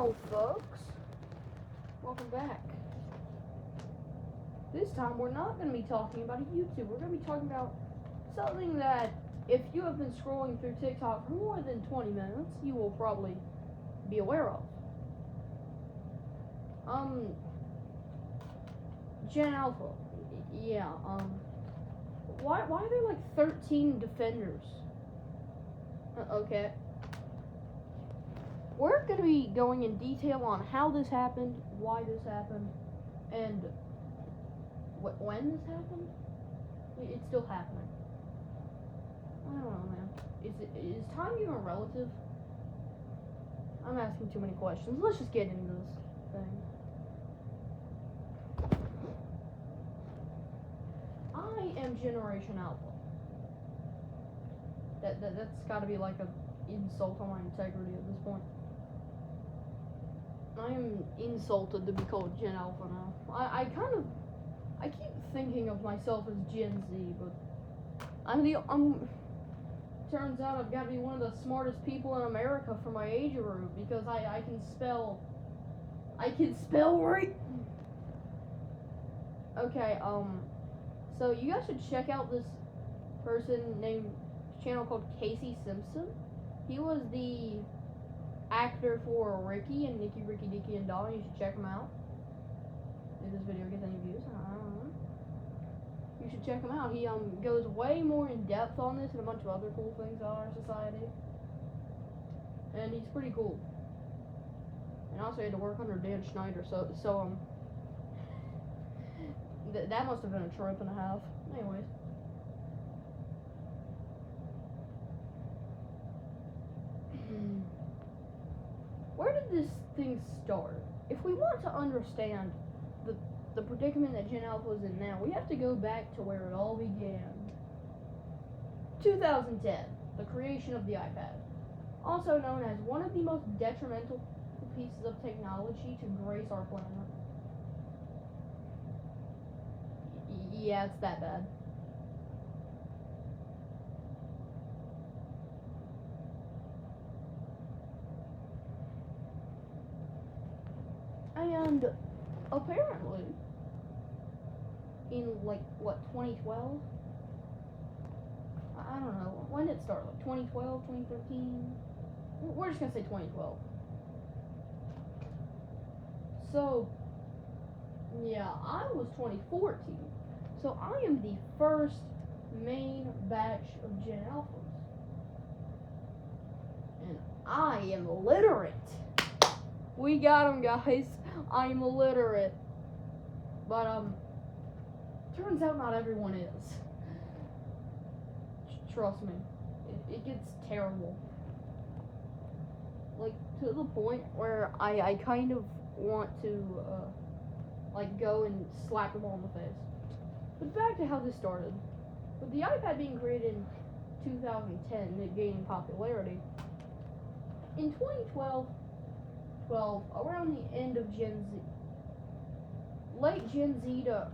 Hello, folks. Welcome back. This time we're not going to be talking about a YouTube. We're going to be talking about something that, if you have been scrolling through TikTok for more than 20 minutes, you will probably be aware of. Gen Alpha. Yeah, why are there like 13 defenders? Okay. We're going to be going in detail on how this happened, why this happened, and when this happened. It's still happening. I don't know, man. Is time even relative? I'm asking too many questions. Let's just get into this thing. I am Generation Alpha. That's got to be like an insult on my integrity at this point. I am insulted to be called Gen Alpha now. I keep thinking of myself as Gen Z, but turns out I've got to be one of the smartest people in America for my age group because I can spell right. Okay, so you guys should check out this channel called Casey Simpson. He was the actor for Ricky and Nicky, Ricky, Dicky, and Donnie. You should check him out. If this video gets any views, I don't know. You should check him out. He goes way more in depth on this and a bunch of other cool things on our society. And he's pretty cool. And also he had to work under Dan Schneider, so that must have been a trip and a half. Anyways. Where did this thing start? If we want to understand the predicament that Gen Alpha is in now, we have to go back to where it all began. 2010, the creation of the iPad. Also known as one of the most detrimental pieces of technology to grace our planet. Yeah, it's that bad. And apparently, in 2012? I don't know. When did it start? 2012, 2013? We're just gonna say 2012. So, yeah, I was 2014. So I am the first main batch of Gen Alphas. And I am illiterate. We got him, guys. I'm illiterate. But, turns out not everyone is. Trust me. It gets terrible. Like, to the point where I kind of want to, go and slap them all in the face. But back to how this started. With the iPad being created in 2010 and it gaining popularity, in 2012, around the end of Gen Z, late Gen Z to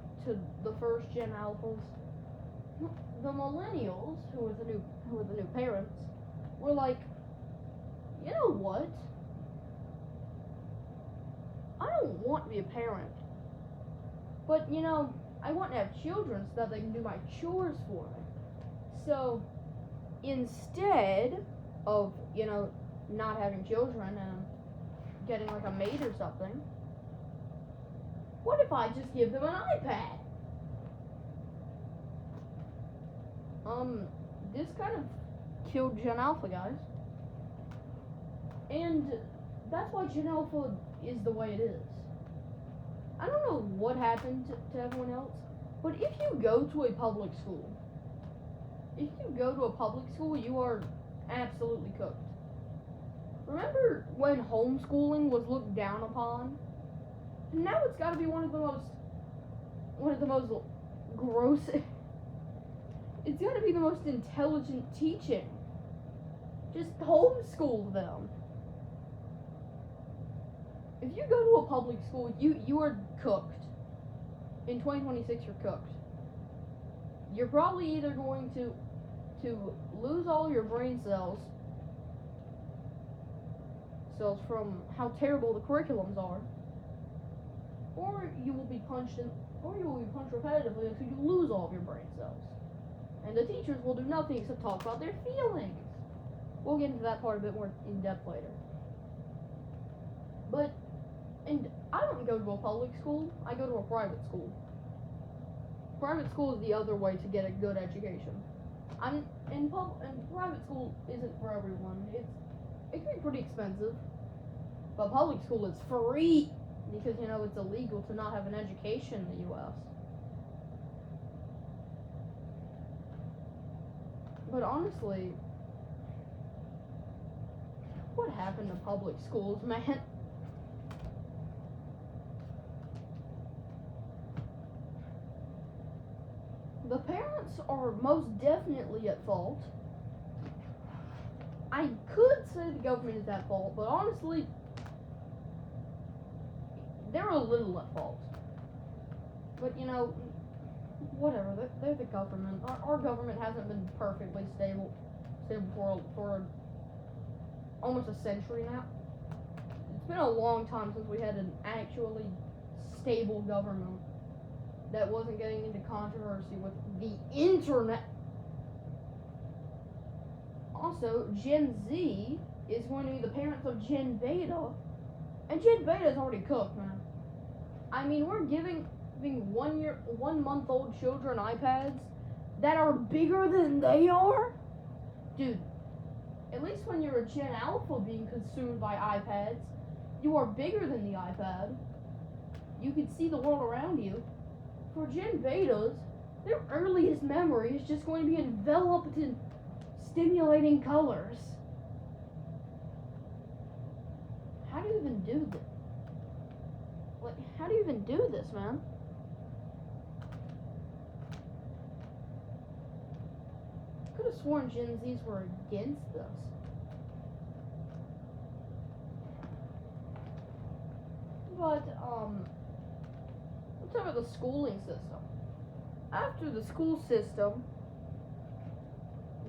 the first Gen Alphas, the millennials, who were the new parents, were like, you know what? I don't want to be a parent, but I want to have children so that they can do my chores for me. So instead of not having children and getting like a maid or something, what if I just give them an iPad? This kind of killed Gen Alpha, guys. And that's why Gen Alpha is the way it is. I don't know what happened to everyone else, but if you go to a public school, you are absolutely cooked. Remember when homeschooling was looked down upon? Now it's got to be one of the most gross. It's got to be the most intelligent teaching. Just homeschool them. If you go to a public school, you are cooked. In 2026, you're cooked. You're probably either going to lose all your brain cells cells from how terrible the curriculums are, or you will be punched repetitively until you lose all of your brain cells. And the teachers will do nothing except talk about their feelings. We'll get into that part a bit more in depth later. And I don't go to a public school, I go to a private school. Private school is the other way to get a good education. And private school isn't for everyone. It can be pretty expensive, but public school is free because, you know, it's illegal to not have an education in the U.S. But honestly, what happened to public schools, man? The parents are most definitely at fault. I could say the government is at fault, but honestly, they're a little at fault. But, you know, whatever, they're the government. Our government hasn't been perfectly stable for almost a century now. It's been a long time since we had an actually stable government that wasn't getting into controversy with the internet. Also, Gen Z is going to be the parents of Gen Beta, and Gen Beta is already cooked, man. I mean, we're giving 1 month old children iPads that are bigger than they are? Dude, at least when you're a Gen Alpha being consumed by iPads, you are bigger than the iPad. You can see the world around you. For Gen Betas, their earliest memory is just going to be enveloped in stimulating colors. How do you even do this? Like, how do you even do this, man? Could have sworn Gen Zs were against this. But, let's talk about the schooling system. After the school system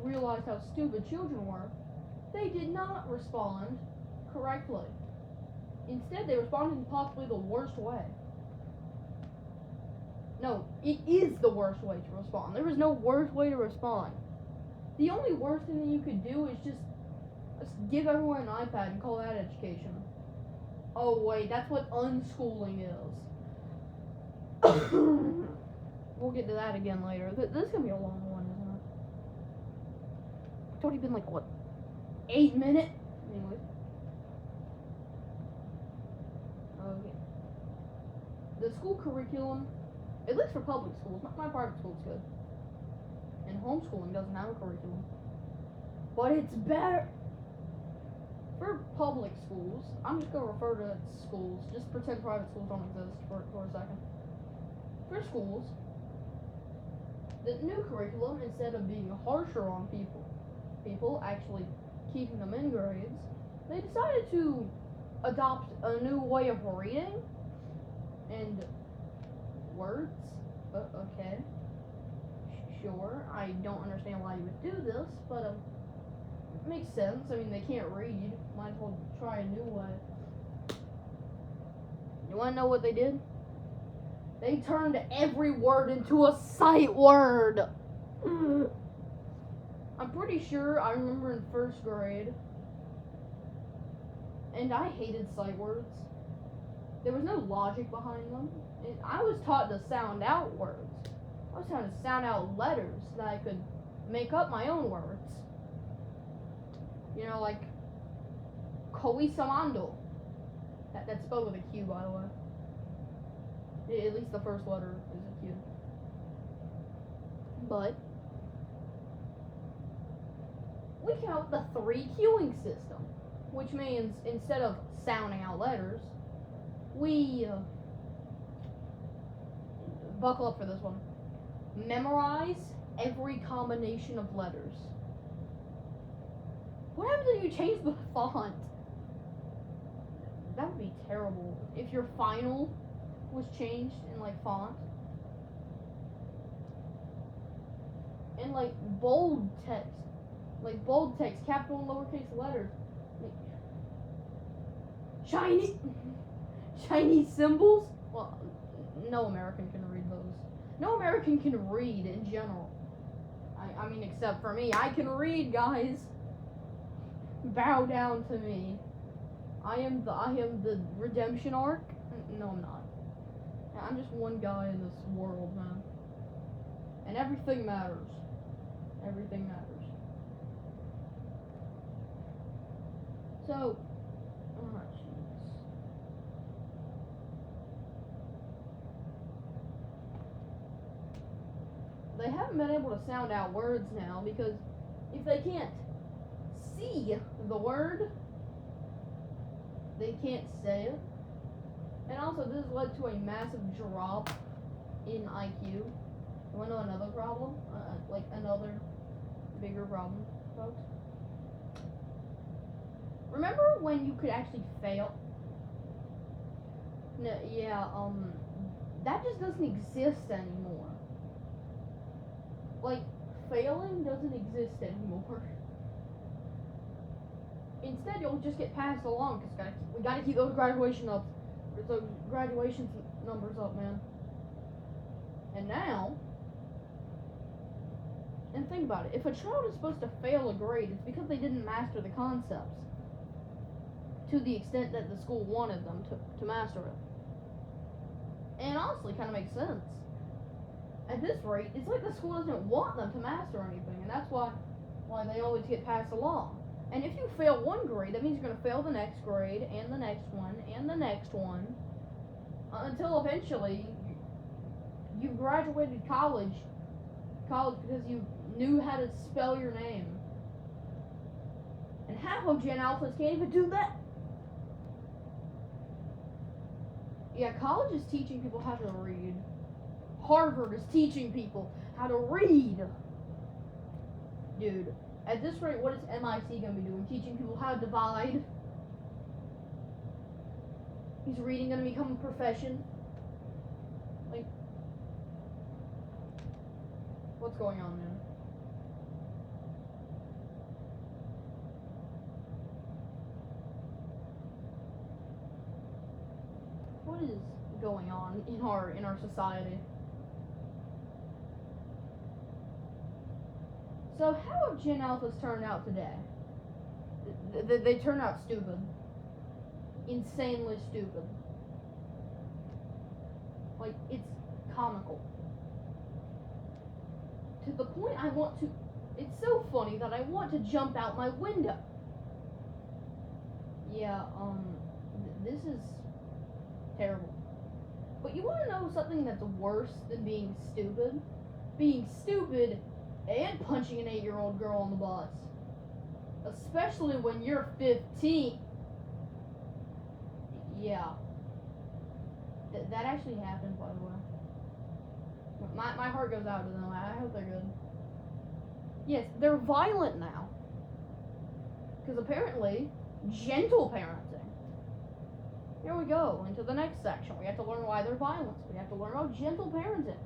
realized how stupid children were, they did not respond correctly. Instead, they responded in possibly the worst way. No, it is the worst way to respond. There is no worst way to respond. The only worst thing that you could do is just give everyone an iPad and call that education. Oh wait, that's what unschooling is. We'll get to that again later. This is gonna be a long one, isn't it? It's already been like, what, 8 minutes? Anyway. Okay. The school curriculum, at least for public schools, not my private school's good. And homeschooling doesn't have a curriculum. But it's better. For public schools, I'm just going to refer to schools, just pretend private schools don't exist for a second. For schools, the new curriculum, instead of being harsher on people actually keeping them in grades, they decided to adopt a new way of reading and words. Okay. Sure, I don't understand why you would do this, but it makes sense. I mean, they can't read. Might as well try a new way. You want to know what they did? They turned every word into a sight word. I'm pretty sure I remember in first grade, and I hated sight words. There was no logic behind them. And I was taught to sound out words. I was trying to sound out letters that I could make up my own words. You know, like Koisamando. That's spelled with a Q, by the way. At least the first letter is a Q. But we came up with the 3 queuing system, which means instead of sounding out letters, we buckle up for this one. Memorize every combination of letters. What happens if you change the font? That would be terrible. If your final was changed in like font. And like bold text, capital and lowercase letters. Chinese symbols? Well, no American can read those. No American can read in general. I mean, except for me. I can read, guys. Bow down to me. I am the redemption arc. No, I'm not. I'm just one guy in this world, man. And everything matters. Everything matters. So, oh, jeez. They haven't been able to sound out words now because if they can't see the word, they can't say it. And also, this has led to a massive drop in IQ. You want to know another problem? Like another bigger problem, folks? Remember when you could actually fail? No, yeah, that just doesn't exist anymore. Like, failing doesn't exist anymore. Instead, you'll just get passed along, because we gotta keep those graduation numbers up, man. And now, and think about it, if a child is supposed to fail a grade, it's because they didn't master the concepts to the extent that the school wanted them to master it. And honestly, kind of makes sense. At this rate, it's like the school doesn't want them to master anything, and that's why they always get passed along. And if you fail one grade, that means you're going to fail the next grade, and the next one, and the next one, until eventually you graduated college because you knew how to spell your name. And half of Gen Alphas can't even do that. Yeah, college is teaching people how to read. Harvard is teaching people how to read. Dude, at this rate, what is MIT going to be doing? Teaching people how to divide? Is reading going to become a profession? Like, what's going on, man? What is going on in our society? So how have Gen Alphas turned out today? They turn out stupid. Insanely stupid. Like, it's comical. To the point it's so funny that I want to jump out my window. Yeah, this is terrible. But you want to know something that's worse than being stupid? Being stupid and punching an 8-year-old girl on the bus. Especially when you're 15. Yeah. That actually happened, by the way. My heart goes out to them. I hope they're good. Yes, they're violent now. Because apparently, gentle parenting. Here we go, into the next section. We have to learn why they're violent. We have to learn about gentle parenting.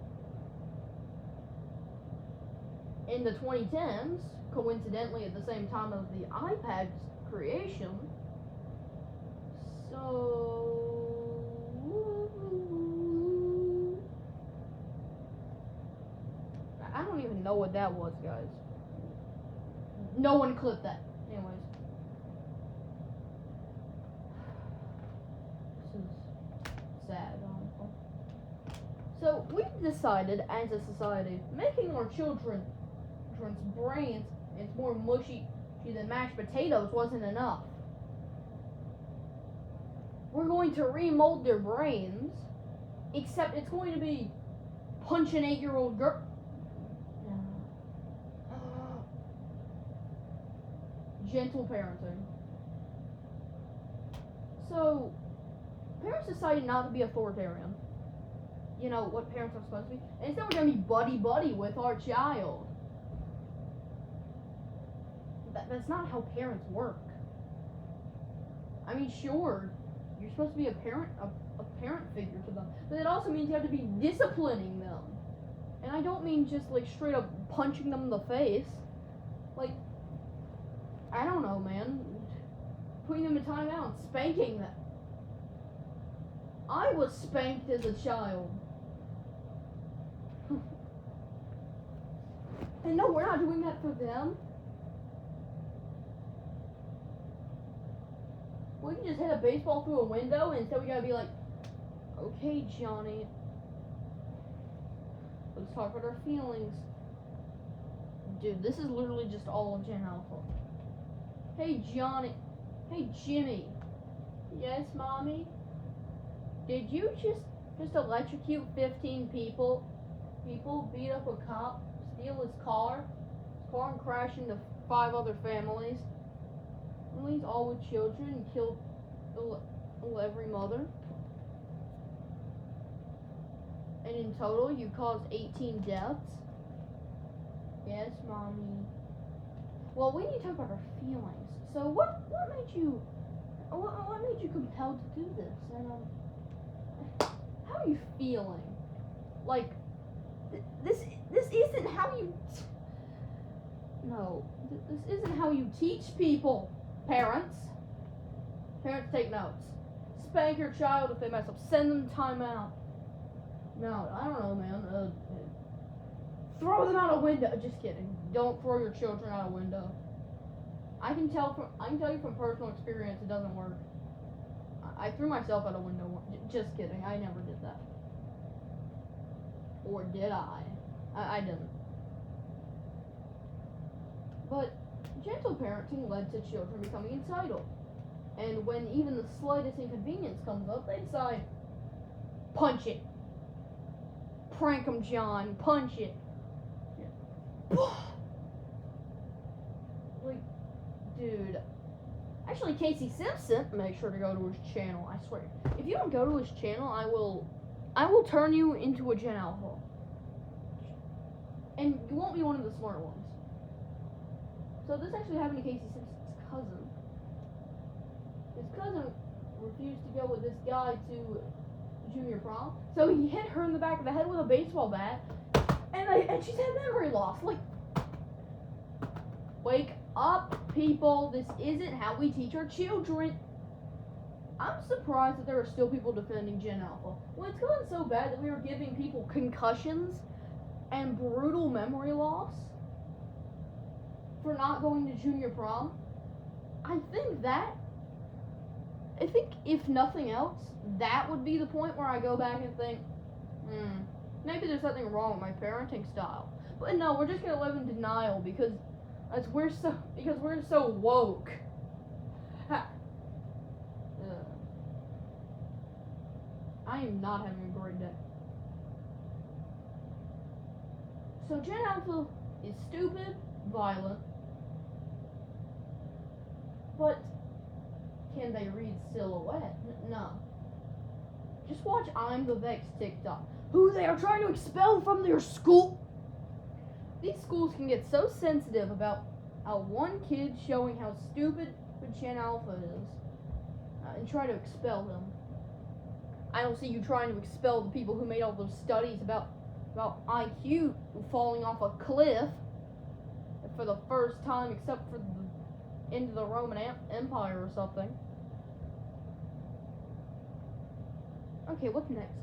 In the 2010s, coincidentally at the same time of the iPad's creation, I don't even know what that was, guys. No one clipped that. Anyways. This is sad, honestly. So, we've decided as a society, making our children's brains it's more mushy than mashed potatoes wasn't enough. We're going to remold their brains, except it's going to be punch an 8-year-old girl. Gentle parenting. So, parents decided not to be authoritarian. You know what parents are supposed to be. And instead, we're going to be buddy-buddy with our child. That's not how parents work. I mean, sure, you're supposed to be a parent figure to them, but it also means you have to be disciplining them. And I don't mean just like straight up punching them in the face. Like, I don't know, man, putting them in timeout and spanking them. I was spanked as a child. And no, we're not doing that for them. We can just hit a baseball through a window, and instead we gotta be like, okay, Johnny, let's talk about our feelings. Dude, this is literally just all of Gen Alpha. Hey, Johnny. Hey, Jimmy. Yes, Mommy? Did you just electrocute 15 people? Beat up a cop, steal his car and crash into 5 other families, families all with children, and killed every mother? And in total, you caused 18 deaths? Yes, Mommy. Well, we need to talk about our feelings. So, what made you compelled to do this? And how are you feeling? Like, this isn't how you. No, this isn't how you teach people. Parents, take notes. Spank your child if they mess up. Send them time out. No, I don't know, man. Throw them out a window. Just kidding. Don't throw your children out a window. I can tell you from personal experience it doesn't work. I threw myself out a window. Just kidding. I never did that. Or did I? I didn't. But gentle parenting led to children becoming entitled. And when even the slightest inconvenience comes up, they decide, punch it. Prank 'em, John. Punch it. Like, dude. Actually, Casey Simpson, make sure to go to his channel, I swear. If you don't go to his channel, I will turn you into a Gen Alpha. And you won't be one of the smart ones. So this actually happened to Casey Simpson's cousin. His cousin refused to go with this guy to junior prom, so he hit her in the back of the head with a baseball bat, and she's had memory loss. Like, wake up, people. This isn't how we teach our children. I'm surprised that there are still people defending Gen Alpha. Well, it's gotten so bad that we are giving people concussions and brutal memory loss for not going to junior prom. I think if nothing else, that would be the point where I go back and think, maybe there's something wrong with my parenting style. But no, we're just gonna live in denial because we're so woke. I am not having a great day. So Gen Alpha is stupid, violent, but can they read silhouette? No. Just watch I'm the Vex TikTok, who they are trying to expel from their school. These schools can get so sensitive about one kid showing how stupid Gen Alpha is, and try to expel them. I don't see you trying to expel the people who made all those studies about IQ falling off a cliff for the first time, except for the end of the Roman Empire or something. Okay, what's next?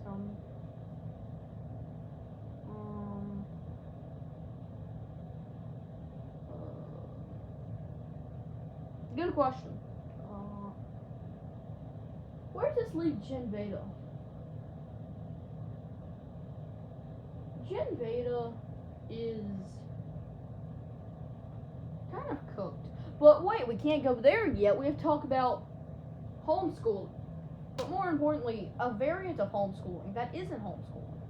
Good question. Where does this leave Gen Beta? Gen Beta is kind of cooked. But wait, we can't go there yet. We have to talk about homeschooling. But more importantly, a variant of homeschooling that isn't homeschooling.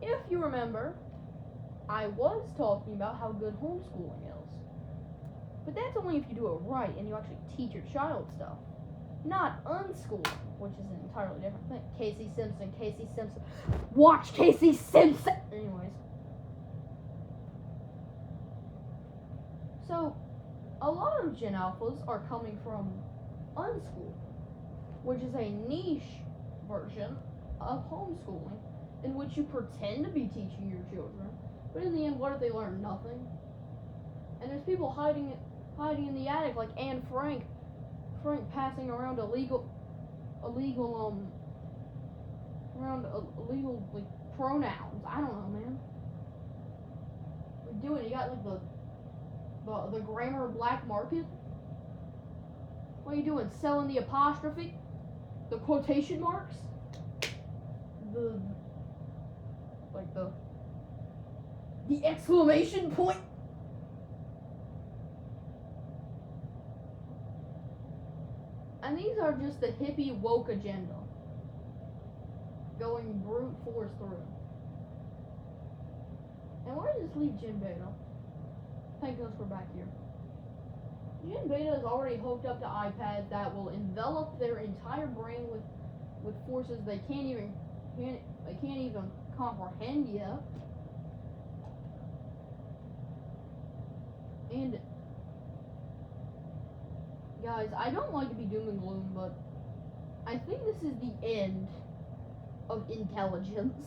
If you remember, I was talking about how good homeschooling is. But that's only if you do it right and you actually teach your child stuff. Not unschooling, which is an entirely different thing. Casey Simpson. Watch Casey Simpson! Anyways. So, a lot of Gen Alphas are coming from unschooling, which is a niche version of homeschooling, in which you pretend to be teaching your children, but in the end, what if they learn nothing? And there's people hiding in the attic, like Anne Frank passing around illegal around illegal like pronouns. I don't know, man. We're doing. You got like the grammar black market. What are you doing? Selling the apostrophe, the quotation marks, the exclamation point. And these are just the hippie woke agenda going brute force through. And where does this leave Jin Beta? Thank goodness we're back here. Jin Beta is already hooked up to iPads that will envelop their entire brain with forces they can't even comprehend yet. And guys, I don't like to be doom and gloom, but I think this is the end of intelligence.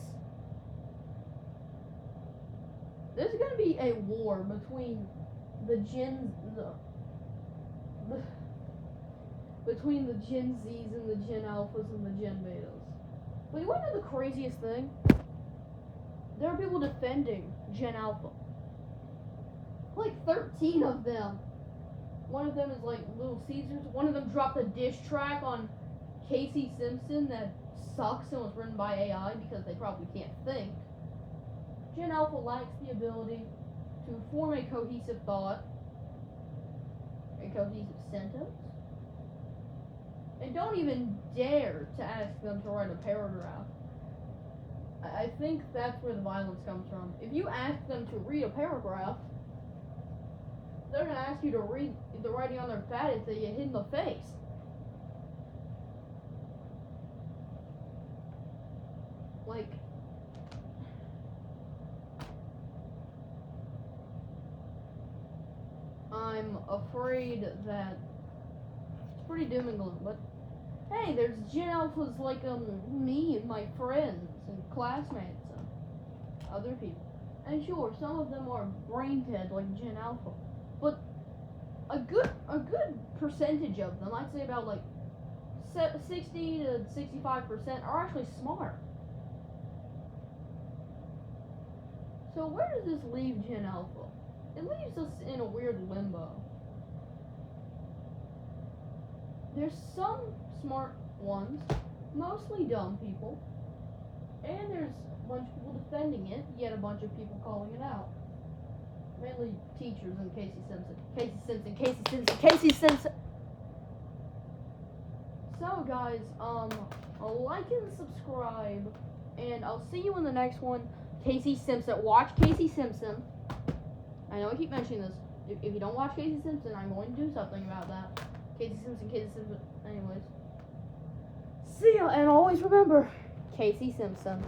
There's gonna be a war between between the Gen Zs and the Gen Alphas and the Gen Betas. But you wanna know the craziest thing? There are people defending Gen Alpha. Like 13 of them. One of them is like Little Caesars. One of them dropped a diss track on Casey Simpson that sucks and was written by AI because they probably can't think. Gen Alpha lacks the ability to form a cohesive thought, a cohesive sentence, and don't even dare to ask them to write a paragraph. I think that's where the violence comes from. If you ask them to read a paragraph, they're going to ask you to read the writing on their pad until you get hit in the face. Like, I'm afraid that it's pretty doom and gloom, but hey, there's Gen Alphas like me and my friends and classmates and other people. And sure, some of them are brain dead like Gen Alpha, but a good percentage of them, I'd say about like 60 to 65% are actually smart. So where does this leave Gen Alpha? It leaves us in a weird limbo. There's some smart ones, mostly dumb people, and there's a bunch of people defending it, yet a bunch of people calling it out. Mainly teachers and Casey Simpson. So guys, like and subscribe, and I'll see you in the next one. Casey Simpson. Watch Casey Simpson. I know I keep mentioning this. If you don't watch Casey Simpson, I'm going to do something about that. Casey Simpson. Anyways. See ya, and always remember, Casey Simpson.